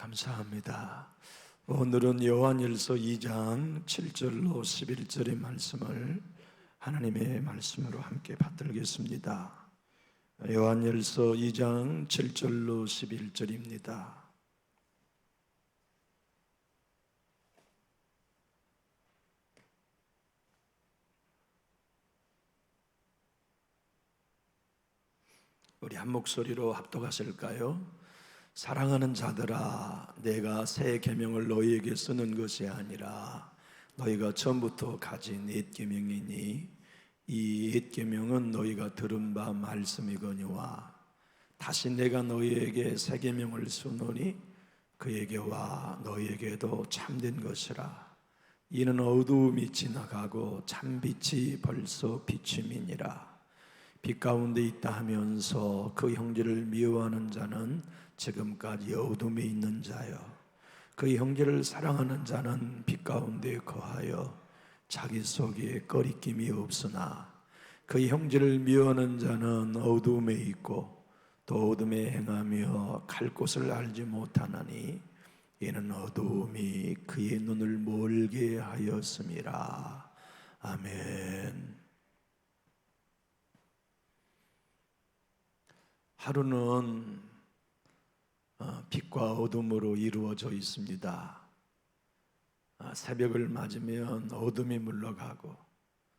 감사합니다. 오늘은 요한일서 2장 7절로 11절의 말씀을 하나님의 말씀으로 함께 받들겠습니다. 요한일서 2장 7절로 11절입니다. 우리 한 목소리로 합독하실까요? 사랑하는 자들아, 내가 새 계명을 너희에게 쓰는 것이 아니라 너희가 처음부터 가진 옛 계명이니 이 옛 계명은 너희가 들은 바 말씀이거니와 다시 내가 너희에게 새 계명을 쓰노니 그에게와 너희에게도 참된 것이라. 이는 어두움이 지나가고 참빛이 벌써 비춤이니라. 빛 가운데 있다 하면서 그 형제를 미워하는 자는 지금까지 어둠에 있는 자여, 그 형제를 사랑하는 자는 빛 가운데 거하여 자기 속에 꺼리낌이 없으나 그 형제를 미워하는 자는 어둠에 있고 또 어둠에 행하며 갈 곳을 알지 못하나니 이는 어둠이 그의 눈을 멀게 하였음이라. 아멘. 하루는 빛과 어둠으로 이루어져 있습니다. 새벽을 맞으면 어둠이 물러가고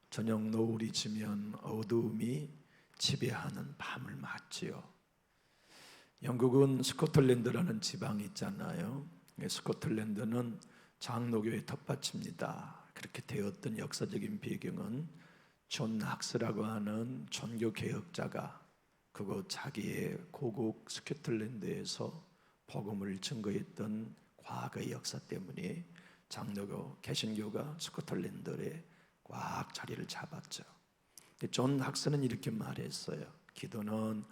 저녁 노을이 지면 어둠이 지배하는 밤을 맞지요. 영국은 스코틀랜드라는 지방이 있잖아요. 스코틀랜드는 장로교의 텃밭입니다. 그렇게 되었던 역사적인 배경은 존 낙스라고 하는 종교개혁자가 그곳 자기의 고국 스코틀랜드에서 복음을 증거했던 과거의 역사 때문에 장로교, 개신교가 스코틀랜드에 꽉 자리를 잡았죠. 존 낙스는 이렇게 말했어요. 기도는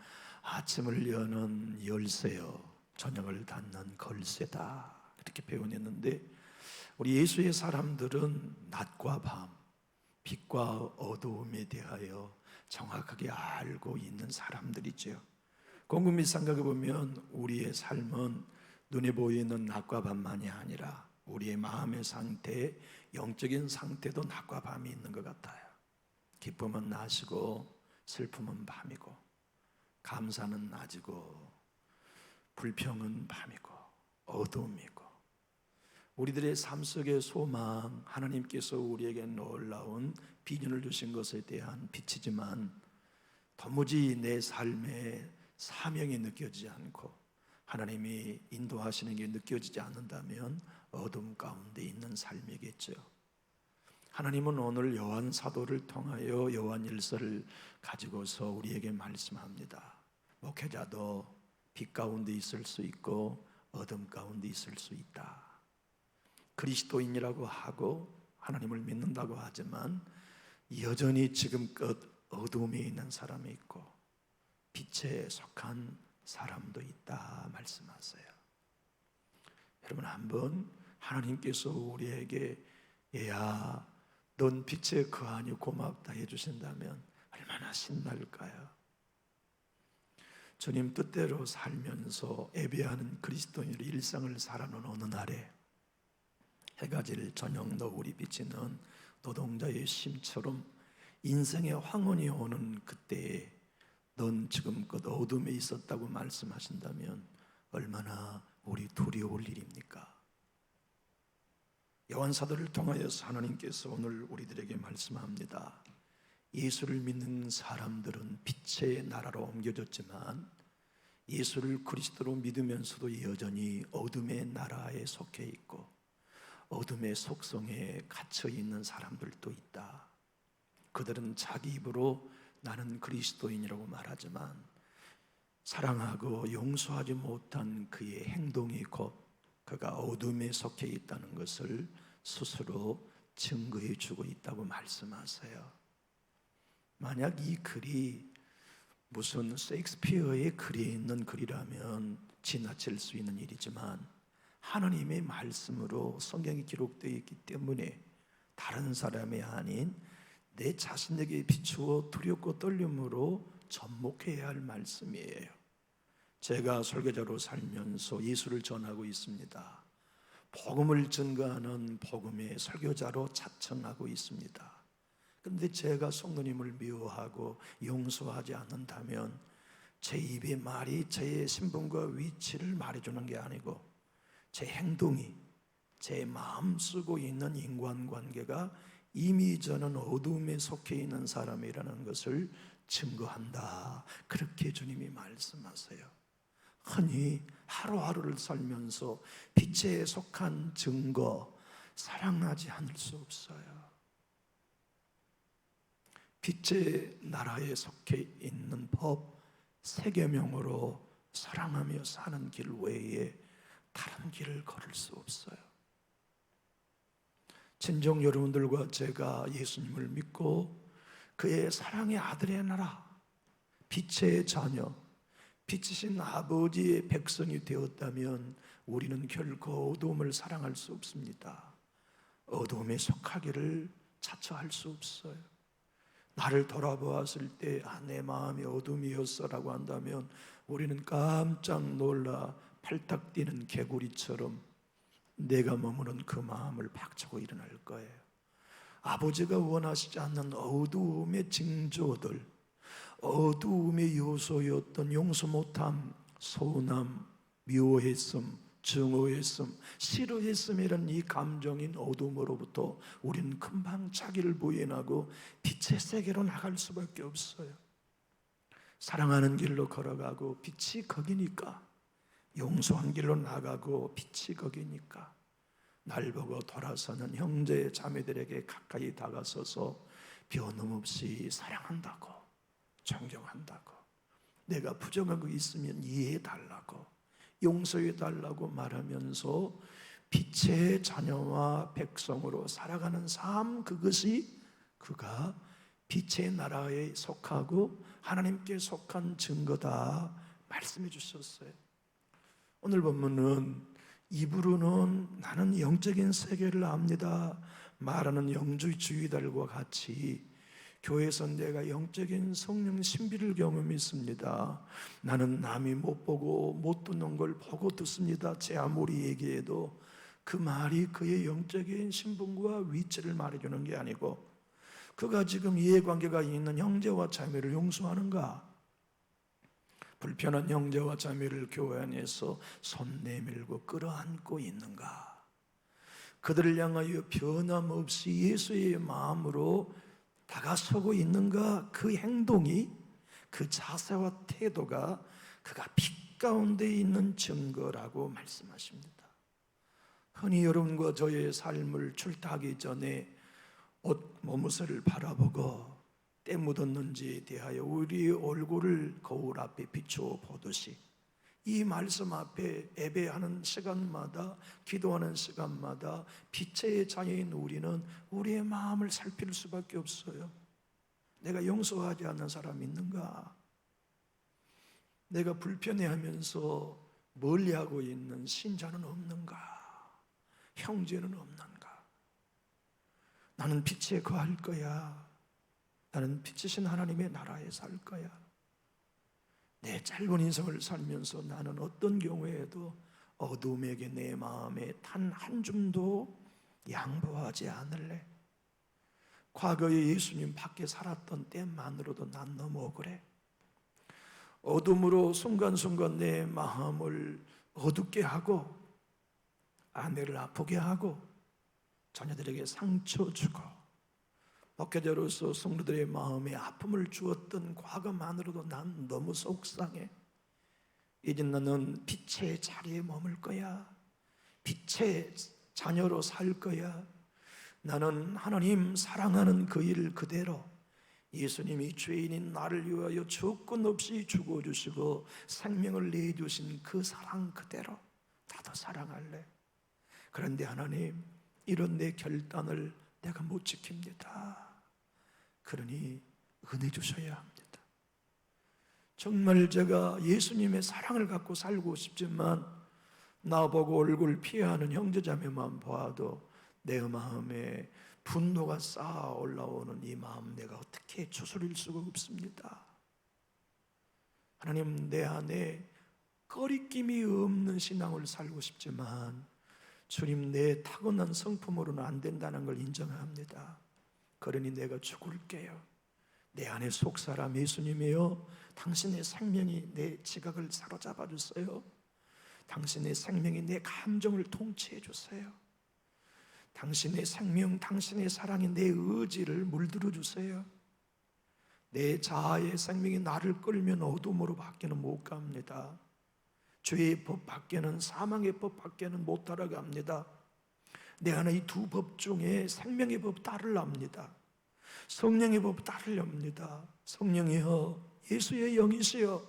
아침을 여는 열쇠요, 저녁을 닫는 걸쇠다. 이렇게 표현했는데 우리 예수의 사람들은 낮과 밤, 빛과 어두움에 대하여 정확하게 알고 있는 사람들이죠. 곰곰이 생각해 보면 우리의 삶은 눈에 보이는 낮과 밤만이 아니라 우리의 마음의 상태, 영적인 상태도 낮과 밤이 있는 것 같아요. 기쁨은 낮이고 슬픔은 밤이고 감사는 낮이고 불평은 밤이고 어둠이고 우리들의 삶 속의 소망, 하나님께서 우리에게 놀라운 비전을 주신 것에 대한 빛이지만 도무지 내 삶에 사명이 느껴지지 않고 하나님이 인도하시는 게 느껴지지 않는다면 어둠 가운데 있는 삶이겠죠. 하나님은 오늘 요한 사도를 통하여 요한일서를 가지고서 우리에게 말씀합니다. 목회자도 빛 가운데 있을 수 있고 어둠 가운데 있을 수 있다. 그리스도인이라고 하고 하나님을 믿는다고 하지만 여전히 지금껏 어둠에 있는 사람이 있고 빛에 속한 사람도 있다 말씀하세요. 여러분, 한번 하나님께서 우리에게 얘야 넌 빛에 거하니 고맙다 해주신다면 얼마나 신날까요? 주님 뜻대로 살면서 예배하는 그리스도인으로 일상을 살아는 어느 날에 해가 질 저녁 노을이 비치는 노동자의 심처럼 인생의 황혼이 오는 그때에 넌 지금껏 어둠에 있었다고 말씀하신다면 얼마나 우리 두려울 일입니까? 요한 사도를 통하여서 하나님께서 오늘 우리들에게 말씀합니다. 예수를 믿는 사람들은 빛의 나라로 옮겨졌지만 예수를 그리스도로 믿으면서도 여전히 어둠의 나라에 속해 있고 어둠의 속성에 갇혀 있는 사람들도 있다. 그들은 자기 입으로 나는 그리스도인이라고 말하지만 사랑하고 용서하지 못한 그의 행동이 곧 그가 어둠에 속해 있다는 것을 스스로 증거해 주고 있다고 말씀하세요. 만약 이 글이 무슨 셰익스피어의 글에 있는 글이라면 지나칠 수 있는 일이지만 하나님의 말씀으로 성경이 기록되어 있기 때문에 다른 사람이 아닌 내 자신에게 비추어 두렵고 떨림으로 접목해야 할 말씀이에요. 제가 설교자로 살면서 예수를 전하고 있습니다. 복음을 증거하는 복음의 설교자로 자청하고 있습니다. 그런데 제가 성도님을 미워하고 용서하지 않는다면 제 입의 말이 제 신분과 위치를 말해주는 게 아니고 제 행동이, 제 마음 쓰고 있는 인간관계가 이미 저는 어둠에 속해 있는 사람이라는 것을 증거한다. 그렇게 주님이 말씀하세요. 흔히 하루하루를 살면서 빛에 속한 증거 사랑하지 않을 수 없어요. 빛의 나라에 속해 있는 법 세계명으로 사랑하며 사는 길 외에 다른 길을 걸을 수 없어요. 친정 여러분들과 제가 예수님을 믿고 그의 사랑의 아들의 나라, 빛의 자녀, 빛이신 아버지의 백성이 되었다면 우리는 결코 어두움을 사랑할 수 없습니다. 어두움에 속하기를 자처할 수 없어요. 나를 돌아보았을 때 내 마음이 어둠이었어라고 한다면 우리는 깜짝 놀라 팔딱 뛰는 개구리처럼 내가 머무는 그 마음을 박차고 일어날 거예요. 아버지가 원하시지 않는 어두움의 징조들, 어두움의 요소였던 용서 못함, 서운함, 미워했음, 증오했음, 싫어했음이란 이 감정인 어둠으로부터 우리는 금방 자기를 부인하고 빛의 세계로 나갈 수밖에 없어요. 사랑하는 길로 걸어가고 빛이 거기니까, 용서한 길로 나가고 빛이 거기니까 날 보고 돌아서는 형제 자매들에게 가까이 다가서서 변함없이 사랑한다고, 존경한다고, 내가 부정한 거 있으면 이해해달라고, 용서해달라고 말하면서 빛의 자녀와 백성으로 살아가는 삶, 그것이 그가 빛의 나라에 속하고 하나님께 속한 증거다 말씀해 주셨어요. 오늘 본문은 입으로는 나는 영적인 세계를 압니다 말하는 영주주의자들과 같이 교회에서 내가 영적인 성령 신비를 경험했습니다. 나는 남이 못 보고 못 듣는 걸 보고 듣습니다. 제 아무리 얘기해도 그 말이 그의 영적인 신분과 위치를 말해주는 게 아니고 그가 지금 이해관계가 있는 형제와 자매를 용서하는가? 불편한 형제와 자매를 교회 안에서 손 내밀고 끌어안고 있는가? 그들을 향하여 변함없이 예수의 마음으로 다가서고 있는가? 그 행동이, 그 자세와 태도가 그가 빛 가운데 있는 증거라고 말씀하십니다. 흔히 여러분과 저의 삶을 출타하기 전에 옷 몸무새를 바라보고 때 묻었는지에 대하여 우리의 얼굴을 거울 앞에 비추어 보듯이 이 말씀 앞에 예배하는 시간마다, 기도하는 시간마다 빛의 자녀인 우리는 우리의 마음을 살필 수밖에 없어요. 내가 용서하지 않는 사람이 있는가? 내가 불편해하면서 멀리하고 있는 신자는 없는가? 형제는 없는가? 나는 빛에 거할 거야. 나는 빛이신 하나님의 나라에 살 거야. 내 짧은 인생을 살면서 나는 어떤 경우에도 어둠에게 내 마음에 단 한 줌도 양보하지 않을래. 과거에 예수님 밖에 살았던 때만으로도 난 너무 억울해. 어둠으로 순간순간 내 마음을 어둡게 하고 아내를 아프게 하고 자녀들에게 상처 주고 목회자로서 성도들의 마음에 아픔을 주었던 과거만으로도 난 너무 속상해. 이제 나는 빛의 자리에 머물 거야. 빛의 자녀로 살 거야. 나는 하나님 사랑하는 그 일 그대로, 예수님이 죄인인 나를 위하여 조건 없이 죽어주시고 생명을 내주신 그 사랑 그대로 나도 사랑할래. 그런데 하나님, 이런 내 결단을 내가 못 지킵니다. 그러니 은혜 주셔야 합니다. 정말 제가 예수님의 사랑을 갖고 살고 싶지만 나보고 얼굴 피하는 형제자매만 봐도 내 마음에 분노가 쌓아 올라오는 이 마음 내가 어떻게 추스릴 수가 없습니다. 하나님, 내 안에 거리낌이 없는 신앙을 살고 싶지만 주님, 내 타고난 성품으로는 안 된다는 걸 인정합니다. 그러니 내가 죽을게요. 내 안에 속사람 예수님이여, 당신의 생명이 내 지각을 사로잡아 주세요. 당신의 생명이 내 감정을 통치해 주세요. 당신의 생명, 당신의 사랑이 내 의지를 물들어 주세요. 내 자아의 생명이 나를 끌면 어둠으로 밖에는 못 갑니다. 죄의 법 밖에는, 사망의 법 밖에는 못 따라갑니다. 내 안에 이 두 법 중에 생명의 법 따르랍니다. 성령의 법 따르렵니다. 성령이여, 예수의 영이시여,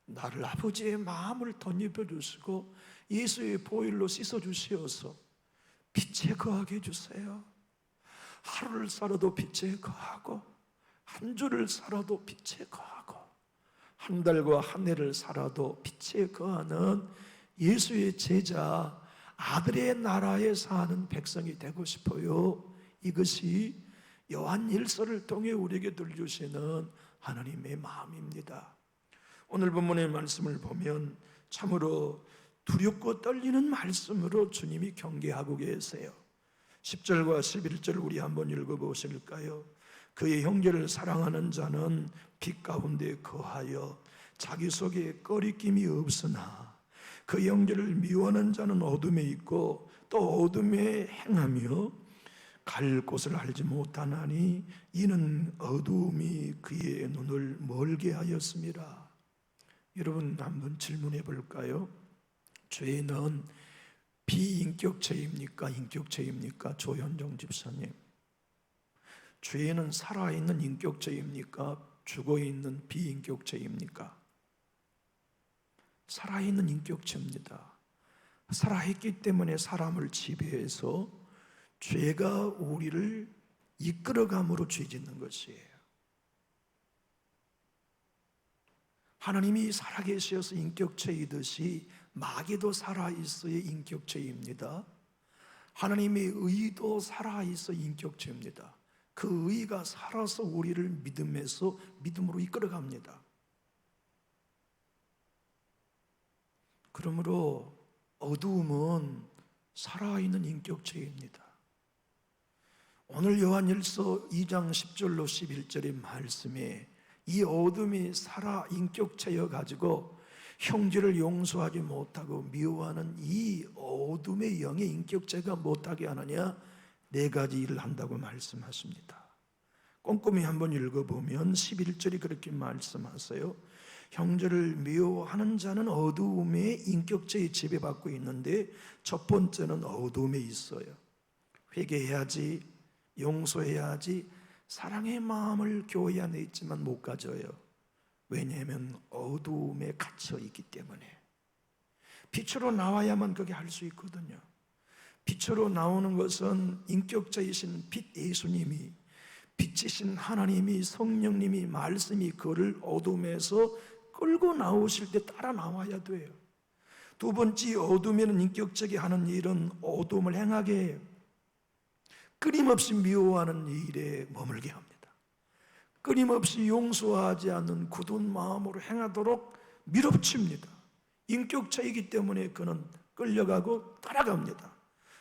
나를 아버지의 마음을 덧입혀 주시고 예수의 보혈로 씻어 주시어서 빛에 거하게 해주세요. 하루를 살아도 빛에 거하고, 한 주를 살아도 빛에 거하고, 한 달과 한 해를 살아도 빛에 거하는 예수의 제자, 아들의 나라에 사는 백성이 되고 싶어요. 이것이 요한 1서를 통해 우리에게 들려주시는 하나님의 마음입니다. 오늘 본문의 말씀을 보면 참으로 두렵고 떨리는 말씀으로 주님이 경계하고 계세요. 10절과 11절 우리 한번 읽어보실까요? 그의 형제를 사랑하는 자는 빛 가운데 거하여 자기 속에 꺼리낌이 없으나 그 형제를 미워하는 자는 어둠에 있고 또 어둠에 행하며 갈 곳을 알지 못하나니 이는 어두움이 그의 눈을 멀게 하였습니다. 여러분 한번 질문해 볼까요? 죄는 비인격체입니까? 인격체입니까? 조현정 집사님, 죄는 살아있는 인격체입니까? 죽어있는 비인격체입니까? 살아있는 인격체입니다. 살아있기 때문에 사람을 지배해서 죄가 우리를 이끌어감으로 죄 짓는 것이에요. 하나님이 살아계셔서 인격체이듯이 마귀도 살아있어야 인격체입니다. 하나님의 의도 살아있어 인격체입니다. 그 의가 살아서 우리를 믿음으로 이끌어갑니다. 그러므로 어두움은 살아있는 인격체입니다. 오늘 요한일서 2장 10절로 11절의 말씀에 이 어둠이 살아 인격체여 가지고 형제를 용서하지 못하고 미워하는 이 어둠의 영의 인격체가 못하게 하느냐, 네 가지 일을 한다고 말씀하십니다. 꼼꼼히 한번 읽어보면 11절이 그렇게 말씀하세요. 형제를 미워하는 자는 어두움의 인격체에 지배받고 있는데 첫 번째는 어두움에 있어요. 회개해야지, 용서해야지, 사랑의 마음을 교회 안에 있지만 못 가져요. 왜냐하면 어두움에 갇혀 있기 때문에. 빛으로 나와야만 그게 할 수 있거든요. 빛으로 나오는 것은 인격자이신 빛 예수님이, 빛이신 하나님이, 성령님이, 말씀이 그를 어둠에서 끌고 나오실 때 따라 나와야 돼요. 두 번째, 어둠에는 인격적이 하는 일은 어둠을 행하게 해요. 끊임없이 미워하는 일에 머물게 합니다. 끊임없이 용서하지 않는 굳은 마음으로 행하도록 밀어붙입니다. 인격체이기 때문에 그는 끌려가고 따라갑니다.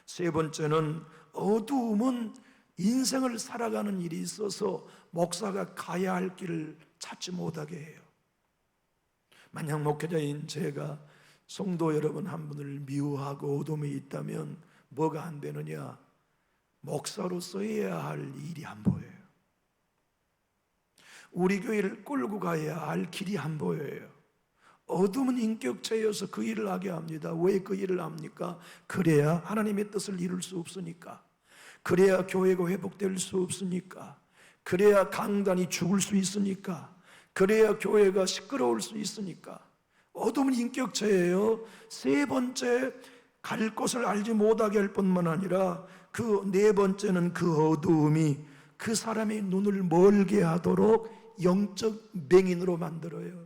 세 번째는 어두움은 인생을 살아가는 일이 있어서 목사가 가야 할 길을 찾지 못하게 해요. 만약 목회자인 제가 성도 여러분 한 분을 미워하고 어둠에 있다면 뭐가 안 되느냐? 목사로서 해야 할 일이 안 보여요. 우리 교회를 끌고 가야 할 길이 안 보여요. 어둠은 인격체여서 그 일을 하게 합니다. 왜 그 일을 합니까? 그래야 하나님의 뜻을 이룰 수 없으니까. 그래야 교회가 회복될 수 없으니까. 그래야 강단이 죽을 수 있으니까. 그래야 교회가 시끄러울 수 있으니까. 어둠은 인격체예요. 세 번째, 갈 곳을 알지 못하게 할 뿐만 아니라 그 네 번째는 그 어두움이 그 사람의 눈을 멀게 하도록 영적 맹인으로 만들어요.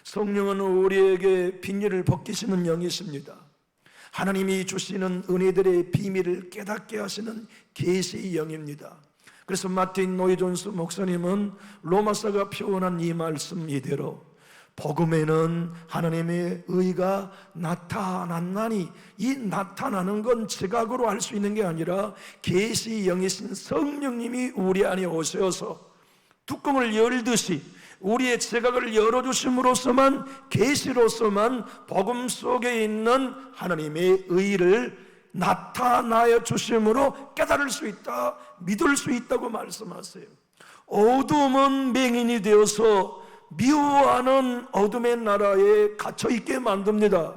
성령은 우리에게 빈일을 벗기시는 영이십니다. 하나님이 주시는 은혜들의 비밀을 깨닫게 하시는 계시의 영입니다. 그래서 마틴 노이존스 목사님은 로마서가 표현한 이 말씀 이대로 복음에는 하나님의 의가 나타났나니, 이 나타나는 건 지각으로 할 수 있는 게 아니라 계시 영이신 성령님이 우리 안에 오셔서 뚜껑을 열듯이 우리의 지각을 열어주심으로써만, 계시로서만 복음 속에 있는 하나님의 의를 나타나여 주심으로 깨달을 수 있다, 믿을 수 있다고 말씀하세요. 어둠은 맹인이 되어서 미워하는 어둠의 나라에 갇혀있게 만듭니다.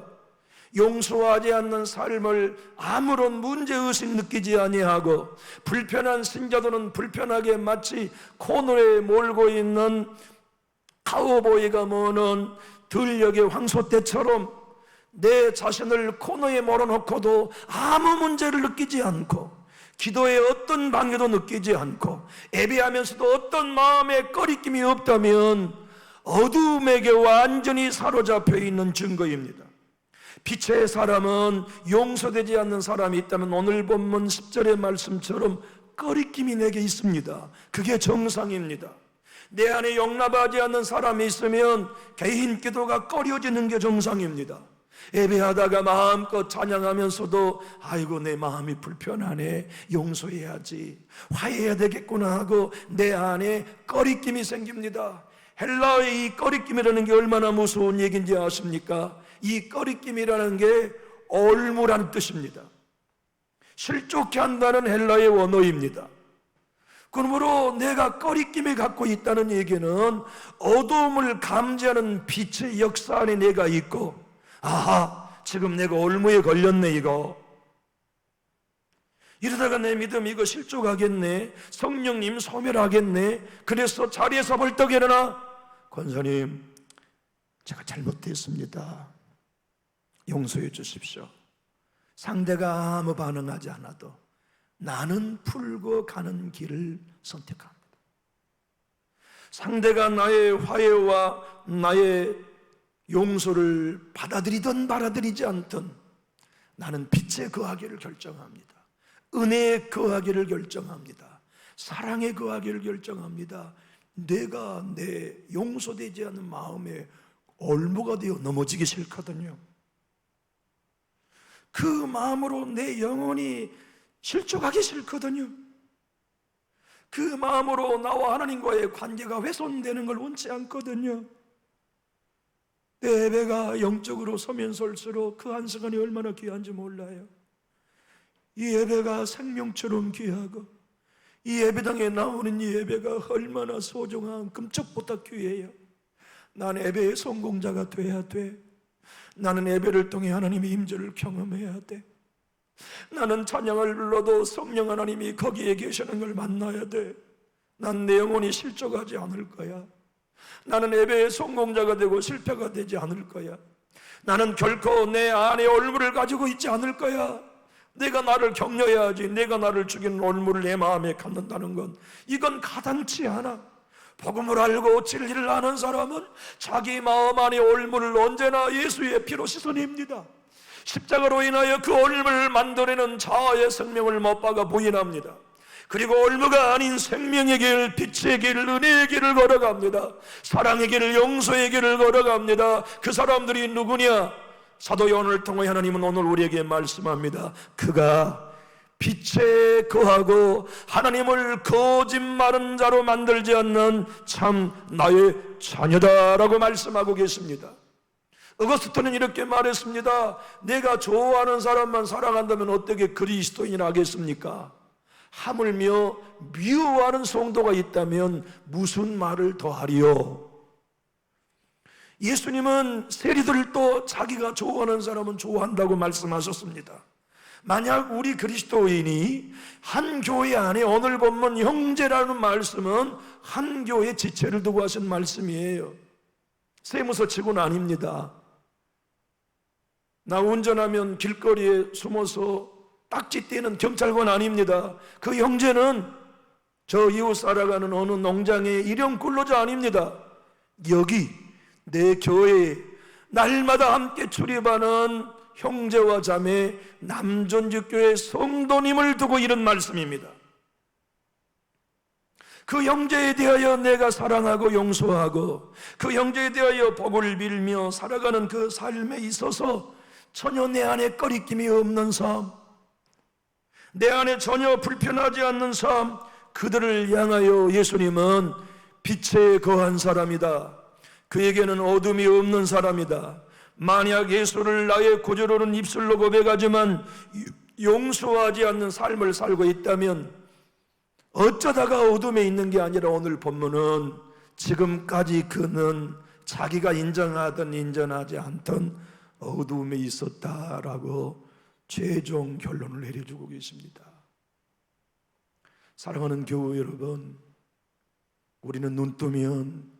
용서하지 않는 삶을 아무런 문제의식 느끼지 아니하고, 불편한 신자들은 불편하게 마치 코너에 몰고 있는 카우보이가 모는 들녘의 황소떼처럼 내 자신을 코너에 몰아놓고도 아무 문제를 느끼지 않고, 기도에 어떤 방해도 느끼지 않고, 예배하면서도 어떤 마음의 꺼리낌이 없다면 어둠에게 완전히 사로잡혀 있는 증거입니다. 빛의 사람은 용서되지 않는 사람이 있다면 오늘 본문 10절의 말씀처럼 꺼리낌이 내게 있습니다. 그게 정상입니다. 내 안에 용납하지 않는 사람이 있으면 개인 기도가 꺼려지는 게 정상입니다. 예배하다가 마음껏 찬양하면서도 아이고 내 마음이 불편하네, 용서해야지, 화해해야 되겠구나 하고 내 안에 꺼리낌이 생깁니다. 헬라어의 이 꺼리낌이라는 게 얼마나 무서운 얘기인지 아십니까? 이 꺼리낌이라는 게 올무라는 뜻입니다. 실족해 한다는 헬라의 원어입니다. 그러므로 내가 꺼리낌을 갖고 있다는 얘기는 어두움을 감지하는 빛의 역사 안에 내가 있고, 아하, 지금 내가 올무에 걸렸네, 이거. 이러다가 내 믿음 이거 실족하겠네, 성령님 소멸하겠네, 그래서 자리에서 벌떡 일어나, 권사님 제가 잘못했습니다, 용서해 주십시오. 상대가 아무 반응하지 않아도 나는 풀고 가는 길을 선택합니다. 상대가 나의 화해와 나의 용서를 받아들이든 받아들이지 않든 나는 빛에 거하기를 결정합니다. 은혜에 거하기를 결정합니다. 사랑에 거하기를 결정합니다. 내가 내 용서되지 않는 마음에 올무가 되어 넘어지기 싫거든요. 그 마음으로 내 영혼이 실족하기 싫거든요. 그 마음으로 나와 하나님과의 관계가 훼손되는 걸 원치 않거든요. 내 예배가 영적으로 서면 설수록 그 한 시간이 얼마나 귀한지 몰라요. 이 예배가 생명처럼 귀하고, 이 예배당에 나오는 이 예배가 얼마나 소중한 금쪽보다 귀해요. 나는 예배의 성공자가 돼야 돼. 나는 예배를 통해 하나님의 임재를 경험해야 돼. 나는 찬양을 불러도 성령 하나님이 거기에 계시는 걸 만나야 돼. 난 내 영혼이 실족하지 않을 거야. 나는 예배의 성공자가 되고 실패가 되지 않을 거야. 나는 결코 내 안에 올무를 가지고 있지 않을 거야. 내가 나를 격려해야지, 내가 나를 죽이는 올무를 내 마음에 갖는다는 건 이건 가당치 않아. 복음을 알고 진리를 아는 사람은 자기 마음 안에 올무를 언제나 예수의 피로 씻어냅니다. 십자가로 인하여 그 올무를 만들어내는 자아의 생명을 못 박아 부인합니다. 그리고 올무가 아닌 생명의 길, 빛의 길, 은혜의 길을 걸어갑니다. 사랑의 길을, 용서의 길을 걸어갑니다. 그 사람들이 누구냐? 사도 요한을 통해 하나님은 오늘 우리에게 말씀합니다. 그가 빛에 거하고 하나님을 거짓말하는 자로 만들지 않는 참 나의 자녀다라고 말씀하고 계십니다. 어거스틴은 이렇게 말했습니다. 내가 좋아하는 사람만 사랑한다면 어떻게 그리스도인이 하겠습니까? 하물며 미워하는 성도가 있다면 무슨 말을 더하리요? 예수님은 세리들도 자기가 좋아하는 사람은 좋아한다고 말씀하셨습니다. 만약 우리 그리스도인이 한 교회 안에, 오늘 본문 형제라는 말씀은 한 교회 지체를 두고 하신 말씀이에요. 세무서 치고는 아닙니다. 나 운전하면 길거리에 숨어서 딱지 떼는 경찰관 아닙니다. 그 형제는 저 이웃 살아가는 어느 농장의 일용 근로자 아닙니다. 여기 내 교회에 날마다 함께 출입하는 형제와 자매, 남전주교회 성도님을 두고 이런 말씀입니다. 그 형제에 대하여 내가 사랑하고 용서하고 그 형제에 대하여 복을 빌며 살아가는 그 삶에 있어서 전혀 내 안에 꺼리낌이 없는 삶, 내 안에 전혀 불편하지 않는 삶, 그들을 향하여 예수님은 빛에 거한 사람이다. 그에게는 어둠이 없는 사람이다. 만약 예수를 나의 구주로는 입술로 고백하지만 용서하지 않는 삶을 살고 있다면 어쩌다가 어둠에 있는 게 아니라 오늘 본문은 지금까지 그는 자기가 인정하든 인정하지 않든 어둠에 있었다라고 최종 결론을 내려주고 계십니다. 사랑하는 교우 여러분, 우리는 눈 뜨면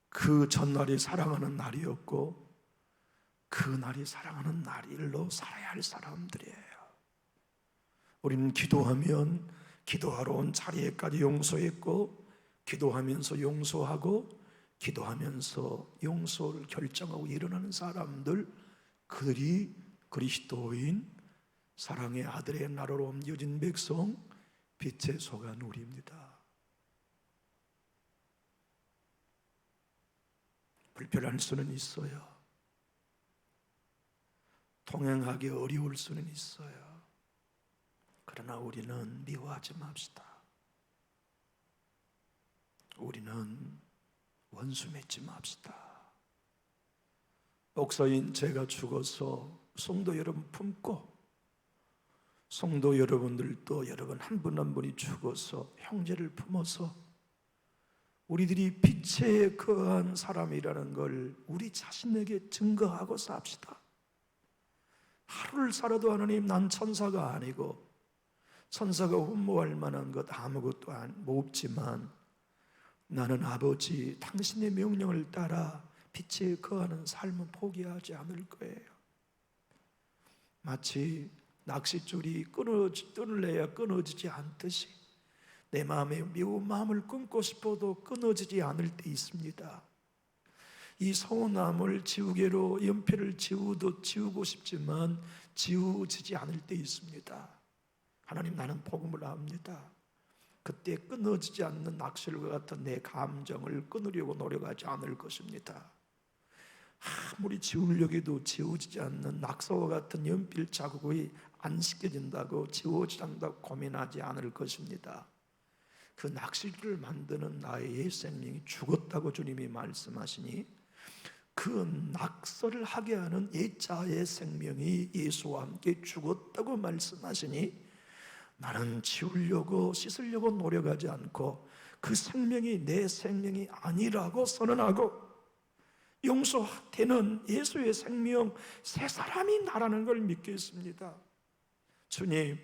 그 전날이 사랑하는 날이었고 그 날이 사랑하는 날일로 살아야 할 사람들이에요. 우리는 기도하면 기도하러 온 자리에까지 용서했고, 기도하면서 용서하고, 기도하면서 용서를 결정하고 일어나는 사람들, 그들이 그리스도인 사랑의 아들의 나라로 옮겨진 백성, 빛에 속한 우리입니다. 불편할 수는 있어요. 통행하기 어려울 수는 있어요. 그러나 우리는 미워하지 맙시다. 우리는 원수 맺지 맙시다. 목사인 제가 죽어서 성도 여러분 품고, 성도 여러분들도 여러분 한 분 한 분이 죽어서 형제를 품어서 우리들이 빛에 거한 사람이라는 걸 우리 자신에게 증거하고 삽시다. 하루를 살아도 하나님, 난 천사가 아니고 천사가 흠모할 만한 것 아무것도 없지만 나는 아버지 당신의 명령을 따라 빛에 거하는 삶은 포기하지 않을 거예요. 마치 낚싯줄이 끊을래야 끊어지지 않듯이 내 마음에 미운 마음을 끊고 싶어도 끊어지지 않을 때 있습니다. 이 서운함을 지우개로 연필을 지우고 싶지만 지워지지 않을 때 있습니다. 하나님, 나는 복음을 압니다. 그때 끊어지지 않는 낚싯줄과 같은 내 감정을 끊으려고 노력하지 않을 것입니다. 아무리 지우려고 해도 지워지지 않는 낙서와 같은 연필 자국이 안 씻겨진다고 지워지지 않는다고 고민하지 않을 것입니다. 그 낚싯줄을 만드는 나의 옛 생명이 죽었다고 주님이 말씀하시니 그 낙서를 하게 하는 옛자의 생명이 예수와 함께 죽었다고 말씀하시니 나는 지우려고 씻으려고 노력하지 않고 그 생명이 내 생명이 아니라고 선언하고 용서되는 예수의 생명, 새 사람이 나라는 걸 믿겠습니다. 주님,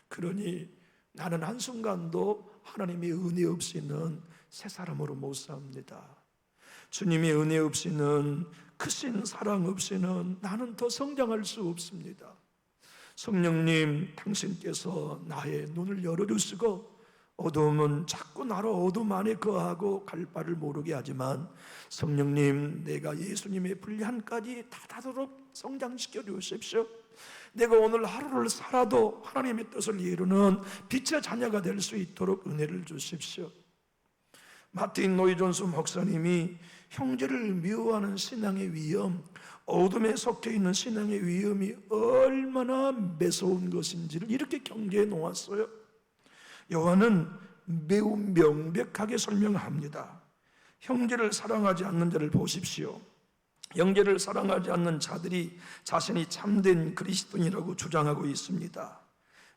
그러니 나는 한순간도 하나님의 은혜 없이는 새 사람으로 못 삽니다. 주님의 은혜 없이는, 크신 사랑 없이는 나는 더 성장할 수 없습니다. 성령님, 당신께서 나의 눈을 열어주시고 어두움은 자꾸 나로 어둠 안에 거하고 갈 바를 모르게 하지만 성령님, 내가 예수님의 분량까지 다다도록 성장시켜 주십시오. 내가 오늘 하루를 살아도 하나님의 뜻을 이루는 빛의 자녀가 될 수 있도록 은혜를 주십시오. 마틴 노이존스 목사님이 형제를 미워하는 신앙의 위험, 어둠에 속해 있는 신앙의 위험이 얼마나 매서운 것인지를 이렇게 경계해 놓았어요. 요한은 매우 명백하게 설명합니다. 형제를 사랑하지 않는 자를 보십시오. 형제를 사랑하지 않는 자들이 자신이 참된 그리스도인이라고 주장하고 있습니다.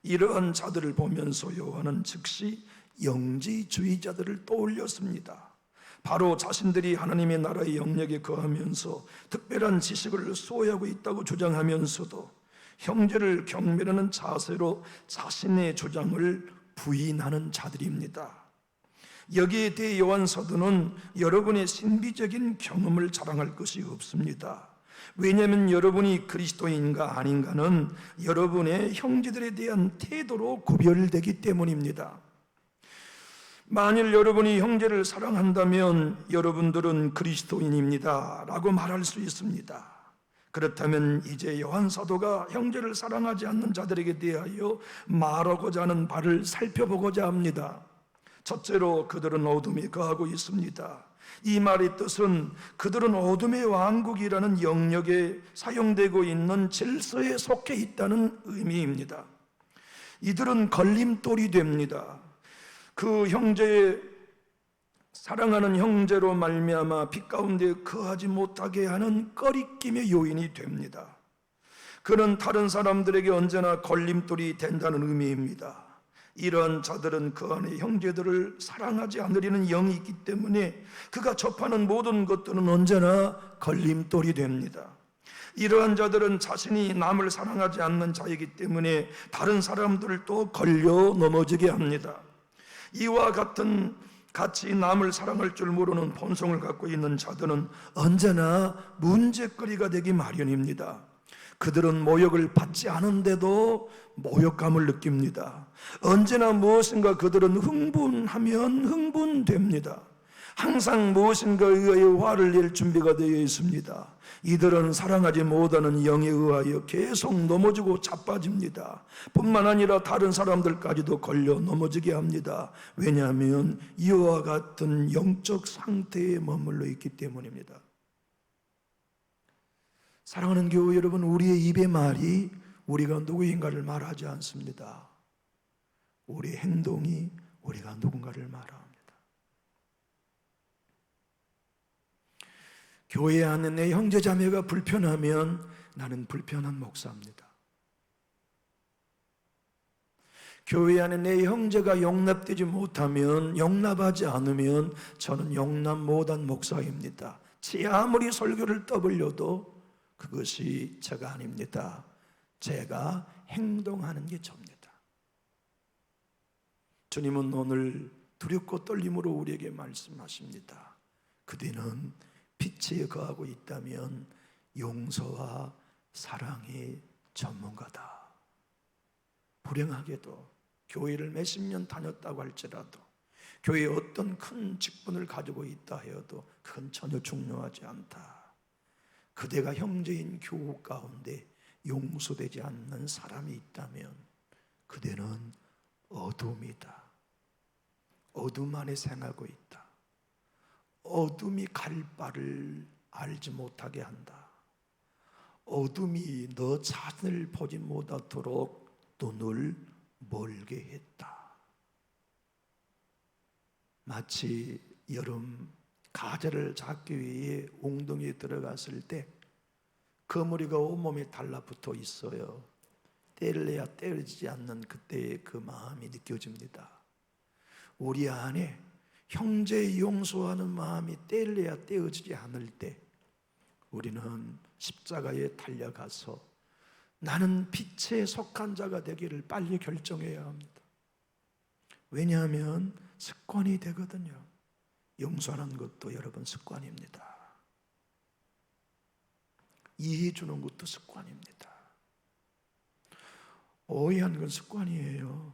이러한 자들을 보면서 요한은 즉시 영지주의자들을 떠올렸습니다. 바로 자신들이 하나님의 나라의 영역에 거하면서 특별한 지식을 소유하고 있다고 주장하면서도 형제를 경멸하는 자세로 자신의 주장을 부인하는 자들입니다. 여기에 대해 요한 사도는 여러분의 신비적인 경험을 자랑할 것이 없습니다. 왜냐하면 여러분이 그리스도인가 아닌가는 여러분의 형제들에 대한 태도로 구별되기 때문입니다. 만일 여러분이 형제를 사랑한다면 여러분들은 그리스도인입니다 라고 말할 수 있습니다. 그렇다면 이제 요한 사도가 형제를 사랑하지 않는 자들에게 대하여 말하고자 하는 바를 살펴보고자 합니다. 첫째로 그들은 어둠에 거하고 있습니다. 이 말의 뜻은 그들은 어둠의 왕국이라는 영역에 사용되고 있는 질서에 속해 있다는 의미입니다. 이들은 걸림돌이 됩니다. 그 형제의 사랑하는 형제로 말미암아 빛 가운데 거하지 못하게 하는 꺼리낌의 요인이 됩니다. 그는 다른 사람들에게 언제나 걸림돌이 된다는 의미입니다. 이런 자들은 그 안에 형제들을 사랑하지 않으려는 영이 있기 때문에 그가 접하는 모든 것들은 언제나 걸림돌이 됩니다. 이러한 자들은 자신이 남을 사랑하지 않는 자이기 때문에 다른 사람들을 또 걸려 넘어지게 합니다. 이와 같이 남을 사랑할 줄 모르는 본성을 갖고 있는 자들은 언제나 문제거리가 되기 마련입니다. 그들은 모욕을 받지 않은데도 모욕감을 느낍니다. 언제나 무엇인가 그들은 흥분하면 흥분됩니다. 항상 무엇인가에 의하여 화를 낼 준비가 되어 있습니다. 이들은 사랑하지 못하는 영에 의하여 계속 넘어지고 자빠집니다. 뿐만 아니라 다른 사람들까지도 걸려 넘어지게 합니다. 왜냐하면 이와 같은 영적 상태에 머물러 있기 때문입니다. 사랑하는 교회 여러분, 우리의 입의 말이 우리가 누구인가를 말하지 않습니다. 우리의 행동이 우리가 누군가를 말합니다. 교회 안에 내 형제 자매가 불편하면 나는 불편한 목사입니다. 교회 안에 내 형제가 용납되지 못하면, 용납하지 않으면 저는 용납 못한 목사입니다. 제 아무리 설교를 떠벌려도 그것이 제가 아닙니다. 제가 행동하는 게 접니다. 주님은 오늘 두렵고 떨림으로 우리에게 말씀하십니다. 그대는 빛에 거하고 있다면 용서와 사랑의 전문가다. 불행하게도 교회를 몇십 년 다녔다고 할지라도, 교회에 어떤 큰 직분을 가지고 있다 해도 그건 전혀 중요하지 않다. 그대가 형제인 교우 가운데 용서되지 않는 사람이 있다면 그대는 어둠이다. 어둠 안에 생하고 있다. 어둠이 갈 바를 알지 못하게 한다. 어둠이 너 자신을 보지 못하도록 눈을 멀게 했다. 마치 여름 가재를 잡기 위해 웅덩이에 들어갔을 때 거머리가 온몸에 달라붙어 있어요. 떼려야 떼어지지 않는 그때의 그 마음이 느껴집니다. 우리 안에 형제 용서하는 마음이 떼려야 떼어지지 않을 때 우리는 십자가에 달려가서 나는 빛에 속한 자가 되기를 빨리 결정해야 합니다. 왜냐하면 습관이 되거든요. 용서하는 것도 여러분 습관입니다. 이해해 주는 것도 습관입니다. 오해한 건 습관이에요.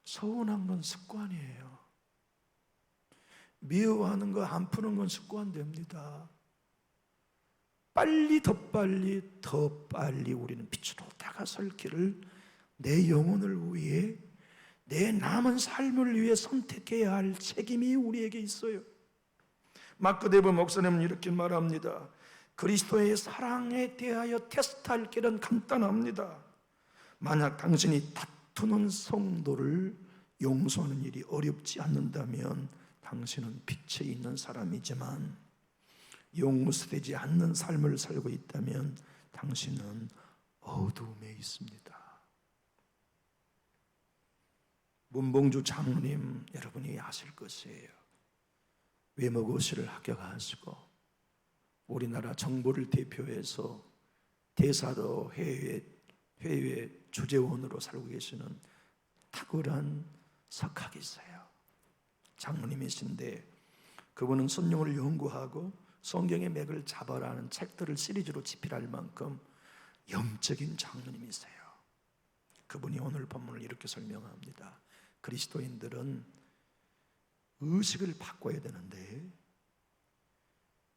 서운한 건 습관이에요. 미워하는 거 안 푸는 건 습관됩니다. 더 빨리 우리는 빛으로 다가설 길을 내 영혼을 위해, 내 남은 삶을 위해 선택해야 할 책임이 우리에게 있어요. 마크 데브 목사님은 이렇게 말합니다. 그리스도의 사랑에 대하여 테스트할 길은 간단합니다. 만약 당신이 다투는 성도를 용서하는 일이 어렵지 않는다면 당신은 빛에 있는 사람이지만, 용서되지 않는 삶을 살고 있다면 당신은 어둠에 있습니다. 문봉주 장로님 여러분이 아실 것이에요. 외모고시를 합격하시고 우리나라 정부를 대표해서 대사로 해외 주재원으로 살고 계시는 탁월한 석학이세요. 장로님이신데 그분은 성경을 연구하고 성경의 맥을 잡아라는 책들을 시리즈로 집필할 만큼 영적인 장로님이세요. 그분이 오늘 본문을 이렇게 설명합니다. 그리스도인들은 의식을 바꿔야 되는데,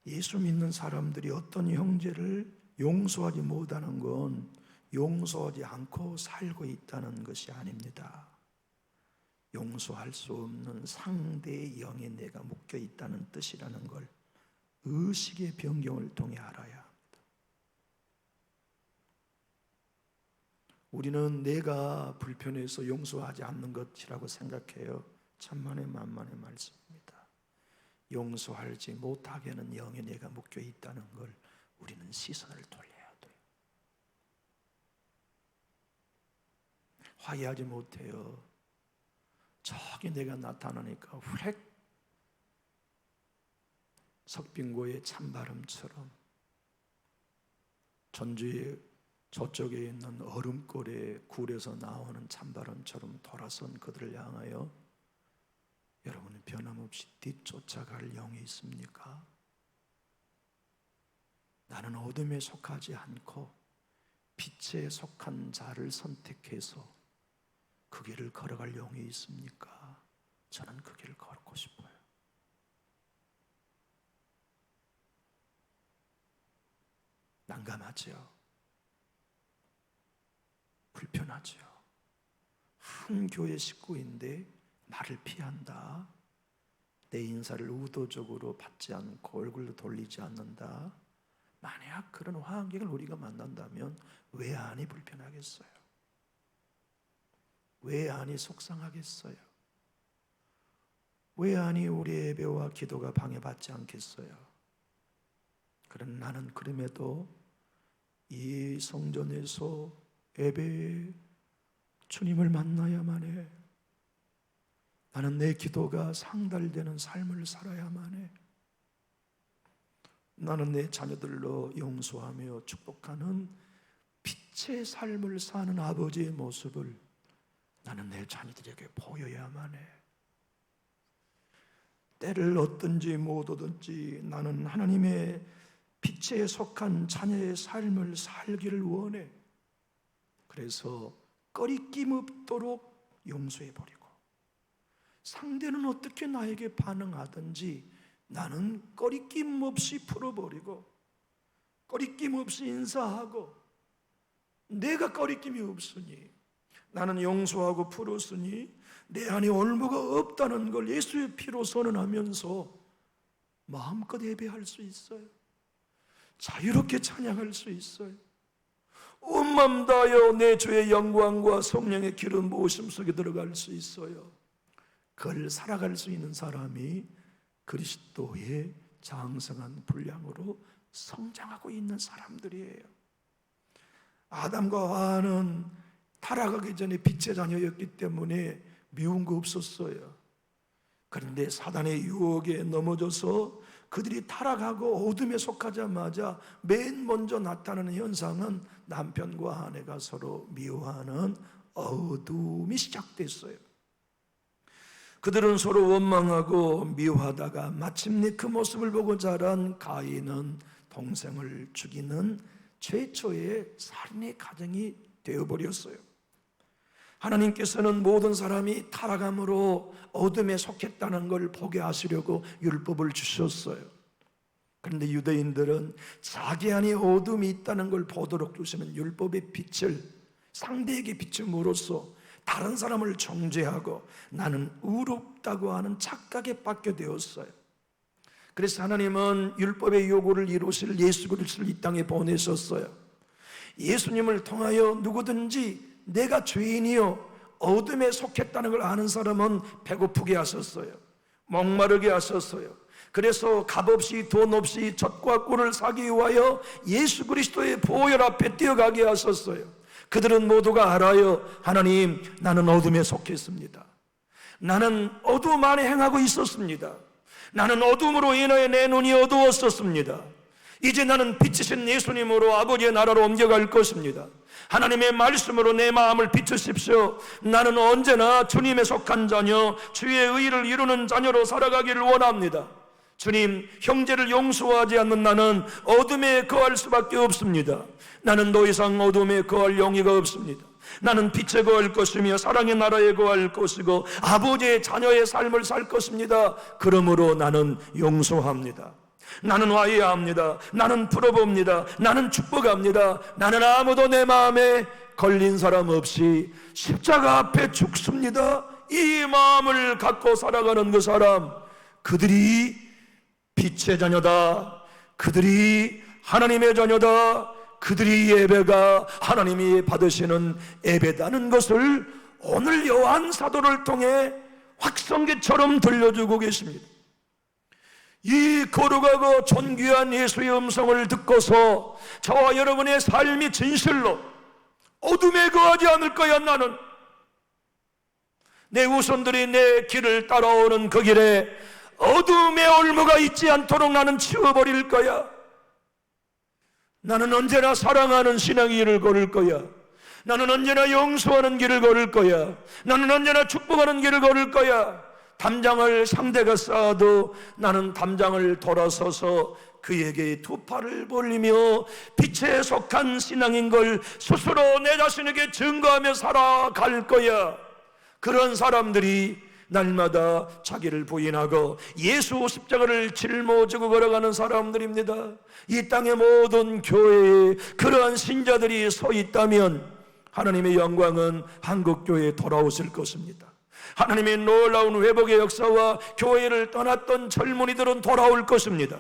예수 믿는 사람들이 어떤 형제를 용서하지 못하는 건 용서하지 않고 살고 있다는 것이 아닙니다. 용서할 수 없는 상대의 영에 내가 묶여 있다는 뜻이라는 걸 의식의 변경을 통해 알아야 합니다. 우리는 내가 불편해서 용서하지 않는 것이라고 생각해요. 천만의 만만의 말씀입니다. 용서하지 못하게 하는 영에 내가 묶여 있다는 걸 우리는 시선을 돌려야 돼요. 화해하지 못해요. 저기 내가 나타나니까 획 석빙고의 찬바람처럼 전주의 저쪽에 있는 얼음골에 굴에서 나오는 찬바람처럼 돌아선 그들을 향하여 여러분은 변함없이 뒤쫓아갈 영이 있습니까? 나는 어둠에 속하지 않고 빛에 속한 자를 선택해서 그 길을 걸어갈 영이 있습니까? 저는 그 길을 걷고 싶어요. 난감하죠. 불편하죠. 한 교회 식구인데 나를 피한다. 내 인사를 의도적으로 받지 않고 얼굴도 돌리지 않는다. 만약 그런 환경을 우리가 만난다면 왜 안이 불편하겠어요? 왜 안이 속상하겠어요? 왜 안이 우리의 예배와 기도가 방해받지 않겠어요? 그런 나는 그럼에도 이 성전에서 예배 주님을 만나야만 해. 나는 내 기도가 상달되는 삶을 살아야만 해. 나는 내 자녀들로 용서하며 축복하는 빛의 삶을 사는 아버지의 모습을 나는 내 자녀들에게 보여야만 해. 때를 얻든지 못 얻든지 나는 하나님의 빛에 속한 자녀의 삶을 살기를 원해. 그래서 꺼리낌 없도록 용서해버리고 상대는 어떻게 나에게 반응하든지 나는 꺼리낌 없이 풀어버리고 꺼리낌 없이 인사하고 내가 꺼리낌이 없으니 나는 용서하고 풀었으니 내 안에 올무가 없다는 걸 예수의 피로 선언하면서 마음껏 예배할 수 있어요. 자유롭게 찬양할 수 있어요. 온 마음 다하여 내 주의 영광과 성령의 기름 부으심 속에 들어갈 수 있어요. 그걸 살아갈 수 있는 사람이 그리스도의 장성한 분량으로 성장하고 있는 사람들이에요. 아담과 하와는 타락하기 전에 빛의 자녀였기 때문에 미운 거 없었어요. 그런데 사단의 유혹에 넘어져서 그들이 타락하고 어둠에 속하자마자 맨 먼저 나타나는 현상은 남편과 아내가 서로 미워하는 어둠이 시작됐어요. 그들은 서로 원망하고 미워하다가 마침내 그 모습을 보고 자란 가인은 동생을 죽이는 최초의 살인의 가정이 되어버렸어요. 하나님께서는 모든 사람이 타락함으로 어둠에 속했다는 걸 보게 하시려고 율법을 주셨어요. 그런데 유대인들은 자기 안에 어둠이 있다는 걸 보도록 주시는 율법의 빛을 상대에게 비춤으로써 다른 사람을 정죄하고 나는 의롭다고 하는 착각에 빠게 되었어요. 그래서 하나님은 율법의 요구를 이루실 예수 그리스도를 이 땅에 보내셨어요. 예수님을 통하여 누구든지 내가 죄인이요 어둠에 속했다는 걸 아는 사람은 배고프게 하셨어요. 목마르게 하셨어요. 그래서 값없이 돈 없이 젖과 꿀을 사기 위하여 예수 그리스도의 보혈 앞에 뛰어가게 하셨어요. 그들은 모두가 알아요. 하나님, 나는 어둠에 속했습니다. 나는 어둠 안에 행하고 있었습니다. 나는 어둠으로 인하여 내 눈이 어두웠었습니다. 이제 나는 빛이신 예수님으로 아버지의 나라로 옮겨갈 것입니다. 하나님의 말씀으로 내 마음을 비추십시오. 나는 언제나 주님에 속한 자녀, 주의 의를 이루는 자녀로 살아가기를 원합니다. 주님, 형제를 용서하지 않는 나는 어둠에 거할 수밖에 없습니다. 나는 더 이상 어둠에 거할 용의가 없습니다. 나는 빛에 거할 것이며 사랑의 나라에 거할 것이고 아버지의 자녀의 삶을 살 것입니다. 그러므로 나는 용서합니다. 나는 화해합니다. 나는 풀어봅니다. 나는 축복합니다. 나는 아무도 내 마음에 걸린 사람 없이 십자가 앞에 죽습니다. 이 마음을 갖고 살아가는 그 사람, 그들이 빛의 자녀다, 그들이 하나님의 자녀다, 그들이 예배가 하나님이 받으시는 예배다는 것을 오늘 요한 사도를 통해 확성기처럼 들려주고 계십니다. 이 거룩하고 존귀한 예수의 음성을 듣고서 저와 여러분의 삶이 진실로 어둠에 거하지 않을 거야. 나는 내 후손들이 내 길을 따라오는 그 길에 어둠의 올무가 있지 않도록 나는 치워버릴 거야. 나는 언제나 사랑하는 신앙의 길을 걸을 거야. 나는 언제나 용서하는 길을 걸을 거야. 나는 언제나 축복하는 길을 걸을 거야. 담장을 상대가 쌓아도 나는 담장을 돌아서서 그에게 두 팔을 벌리며 빛에 속한 신앙인 걸 스스로 내 자신에게 증거하며 살아갈 거야. 그런 사람들이 날마다 자기를 부인하고 예수 십자가를 짊어지고 걸어가는 사람들입니다. 이 땅의 모든 교회에 그러한 신자들이 서 있다면 하나님의 영광은 한국교회에 돌아오실 것입니다. 하나님의 놀라운 회복의 역사와 교회를 떠났던 젊은이들은 돌아올 것입니다.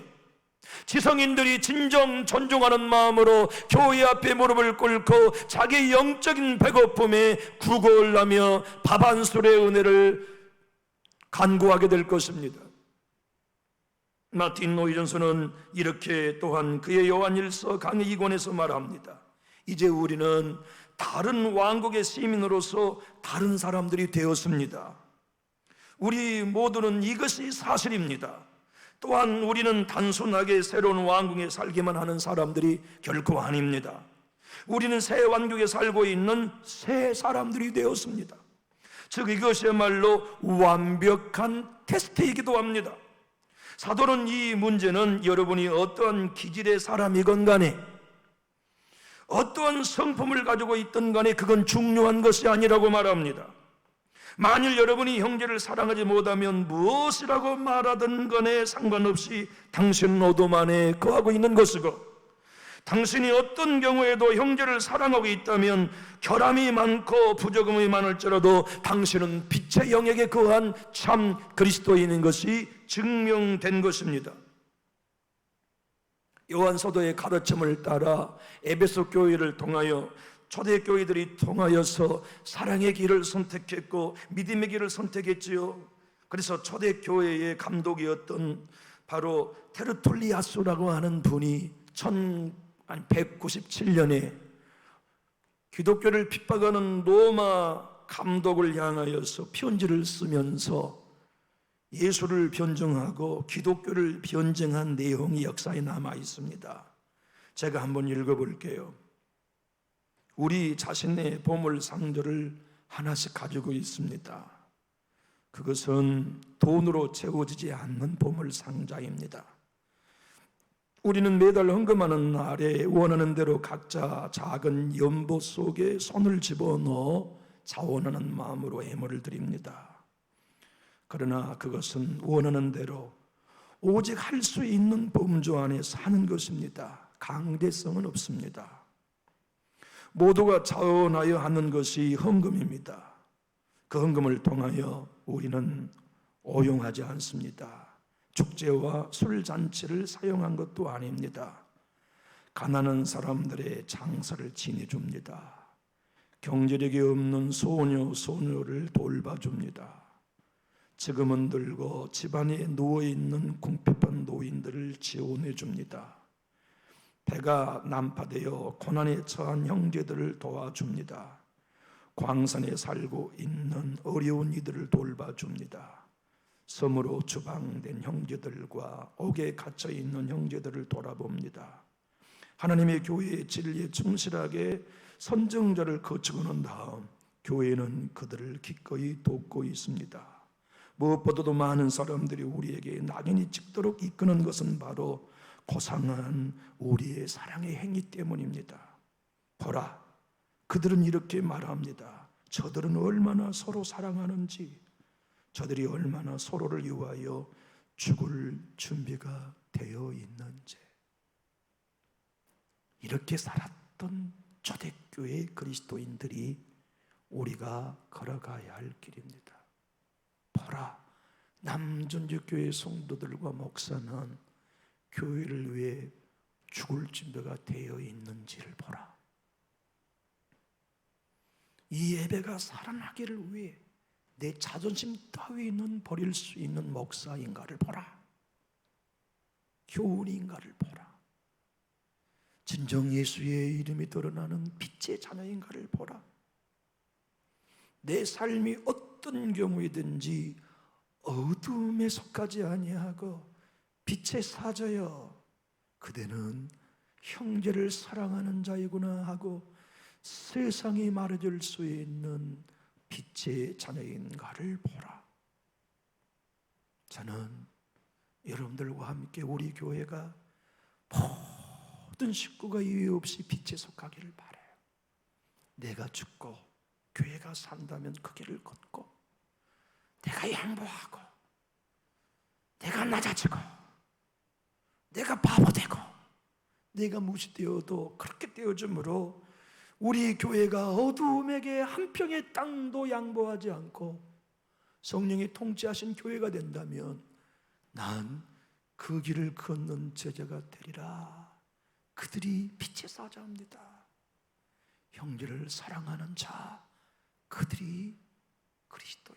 지성인들이 진정 존중하는 마음으로 교회 앞에 무릎을 꿇고 자기 영적인 배고픔에 구걸을 하며 밥 한 술의 은혜를 간구하게 될 것입니다. 마틴 노이전스는 이렇게 또한 그의 요한일서 강의 2권에서 말합니다. 이제 우리는 다른 왕국의 시민으로서 다른 사람들이 되었습니다. 우리 모두는 이것이 사실입니다. 또한 우리는 단순하게 새로운 왕국에 살기만 하는 사람들이 결코 아닙니다. 우리는 새 왕국에 살고 있는 새 사람들이 되었습니다. 즉 이것이야말로 완벽한 테스트이기도 합니다. 사도는 이 문제는 여러분이 어떠한 기질의 사람이건 간에 어떠한 성품을 가지고 있든 간에 그건 중요한 것이 아니라고 말합니다. 만일 여러분이 형제를 사랑하지 못하면 무엇이라고 말하든 간에 상관없이 당신은 어둠 안에 거하고 있는 것이고, 당신이 어떤 경우에도 형제를 사랑하고 있다면 결함이 많고 부조금이 많을지라도 당신은 빛의 영역에 거한 참 그리스도인인 것이 증명된 것입니다. 요한 사도의 가르침을 따라 에베소 교회를 통하여 초대교회들이 통하여서 사랑의 길을 선택했고 믿음의 길을 선택했지요. 그래서 초대교회의 감독이었던 바로 테르툴리아스라고 하는 분이 197년에 기독교를 핍박하는 로마 감독을 향하여서 편지를 쓰면서 예수를 변증하고 기독교를 변증한 내용이 역사에 남아 있습니다. 제가 한번 읽어볼게요. 우리 자신의 보물 상자를 하나씩 가지고 있습니다. 그것은 돈으로 채워지지 않는 보물 상자입니다. 우리는 매달 헌금하는 날에 원하는 대로 각자 작은 연보 속에 손을 집어넣어 자원하는 마음으로 예물을 드립니다. 그러나 그것은 원하는 대로 오직 할 수 있는 범주 안에 사는 것입니다. 강제성은 없습니다. 모두가 자원하여 하는 것이 헌금입니다. 그 헌금을 통하여 우리는 오용하지 않습니다. 축제와 술잔치를 사용한 것도 아닙니다. 가난한 사람들의 장사를 지내줍니다. 경제력이 없는 소녀, 소녀를 돌봐줍니다. 지금은 들고 집안에 누워있는 궁핍한 노인들을 지원해 줍니다. 배가 난파되어 고난에 처한 형제들을 도와줍니다. 광산에 살고 있는 어려운 이들을 돌봐줍니다. 섬으로 추방된 형제들과 옥에 갇혀있는 형제들을 돌아봅니다. 하나님의 교회의 진리에 충실하게 선정자를 거치고 난 다음 교회는 그들을 기꺼이 돕고 있습니다. 무엇보다도 많은 사람들이 우리에게 낙인이 찍도록 이끄는 것은 바로 고상한 우리의 사랑의 행위 때문입니다. 보라, 그들은 이렇게 말합니다. 저들은 얼마나 서로 사랑하는지, 저들이 얼마나 서로를 위하여 죽을 준비가 되어 있는지. 이렇게 살았던 초대교회 그리스도인들이 우리가 걸어가야 할 길입니다. 보라, 남전주교회 성도들과 목사는 교회를 위해 죽을 준비가 되어 있는지를 보라. 이 예배가 살아나기를 위해 내 자존심 따위는 버릴 수 있는 목사인가를 보라. 교훈인가를 보라. 진정 예수의 이름이 드러나는 빛의 자녀인가를 보라. 내 삶이 어떤 경우이든지 어둠에 속하지 아니하고 빛에 사져여 그대는 형제를 사랑하는 자이구나 하고 세상이 말해줄 수 있는 빛의 자녀인가를 보라. 저는 여러분들과 함께 우리 교회가 모든 식구가 이유 없이 빛에 속하기를 바라요. 내가 죽고 교회가 산다면 그 길을 걷고, 내가 양보하고, 내가 낮아지고, 내가 바보 되고, 내가 무시되어도 그렇게 되어줌으로 우리 교회가 어두움에게 한 평의 땅도 양보하지 않고 성령이 통치하신 교회가 된다면 난 그 길을 걷는 제자가 되리라. 그들이 빛에 사자합니다. 형제를 사랑하는 자, 그들이 그리스도라.